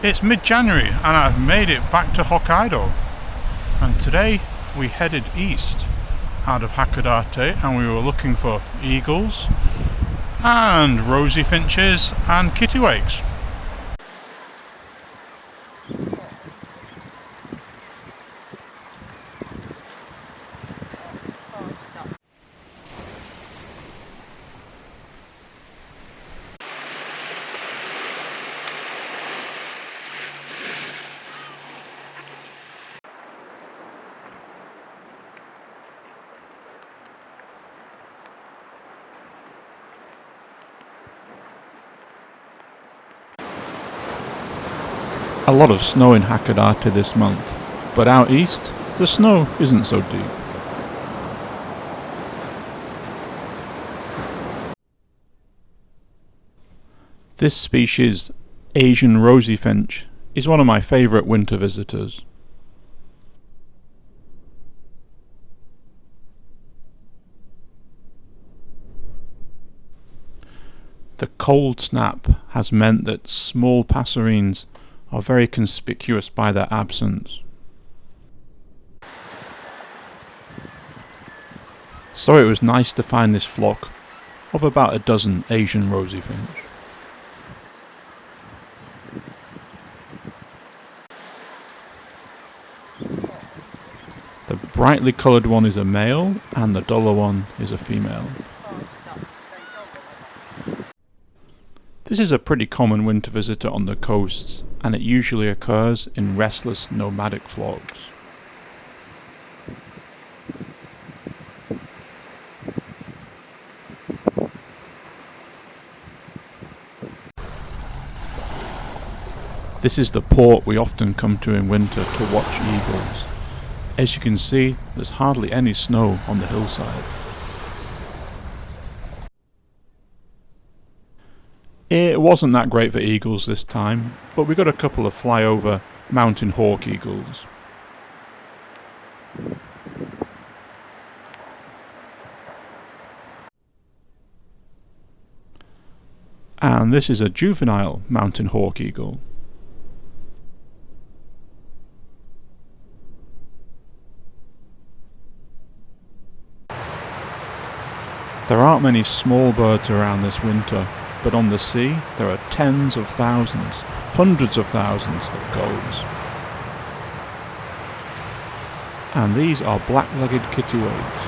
It's mid-January and I've made it back to Hokkaido, and today we headed east out of Hakodate and we were looking for eagles and rosy finches and kittiwakes. A lot of snow in Hakodate this month, but out east, the snow isn't so deep. This species, Asian Rosy Finch, is one of my favourite winter visitors. The cold snap has meant that small passerines are very conspicuous by their absence. So it was nice to find this flock of about a dozen Asian Rosy Finch. The brightly coloured one is a male and the duller one is a female. This is a pretty common winter visitor on the coasts, and it usually occurs in restless nomadic flocks. This is the port we often come to in winter to watch eagles. As you can see, there's hardly any snow on the hillside. It wasn't that great for eagles this time, but we got a couple of flyover mountain hawk eagles. And this is a juvenile mountain hawk eagle. There aren't many small birds around this winter, but on the sea there are tens of thousands, hundreds of thousands of gulls. And these are black-legged kittiwakes.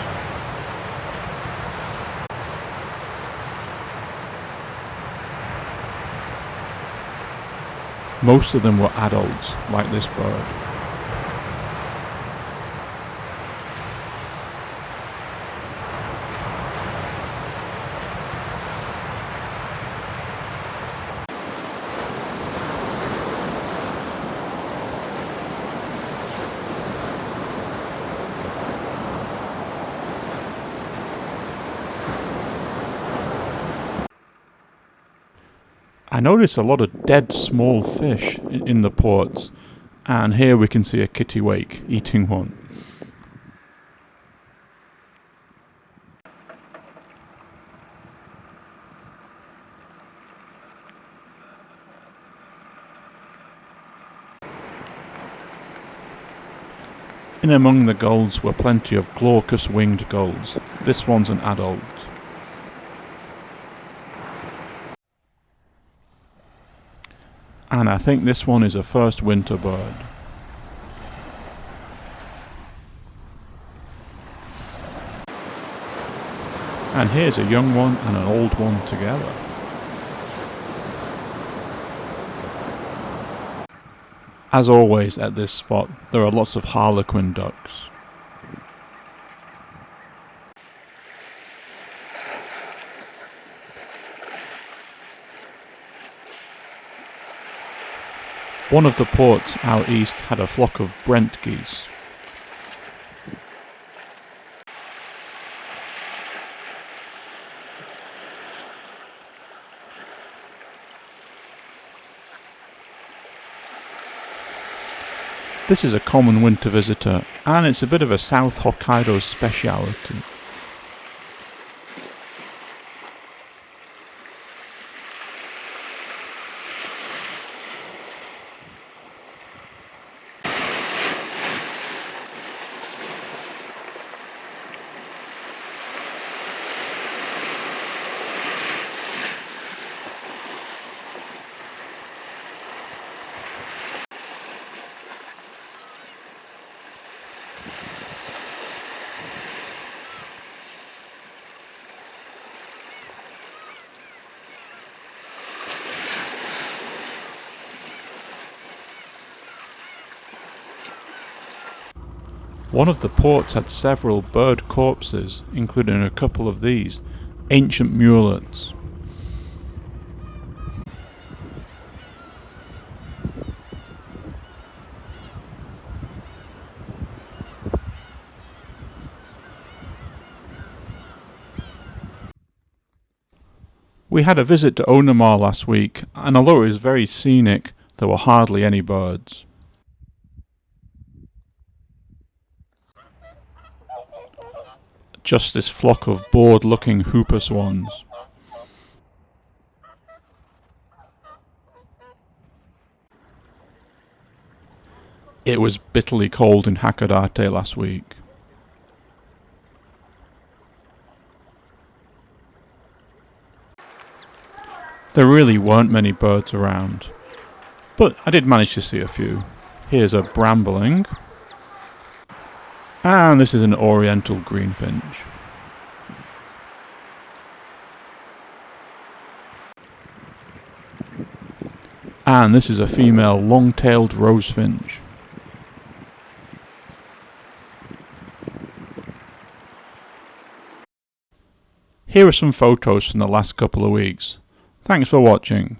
Most of them were adults, like this bird. I notice a lot of dead small fish in the ports, and here we can see a kittiwake eating one. In among the gulls were plenty of glaucous winged gulls. This one's an adult. And I think this one is a first winter bird. And here's a young one and an old one together. As always at this spot, there are lots of harlequin ducks. One of the ports out east had a flock of Brent geese. This is a common winter visitor, and it's a bit of a South Hokkaido speciality. One of the ports had several bird corpses, including a couple of these ancient mulets. We had a visit to Onamar last week, and although it was very scenic, there were hardly any birds. Just this flock of bored-looking hooper swans. It was bitterly cold in Hakodate last week. There really weren't many birds around, but I did manage to see a few. Here's a brambling, and this is an oriental greenfinch. And this is a female long-tailed rosefinch. Here are some photos from the last couple of weeks. Thanks for watching.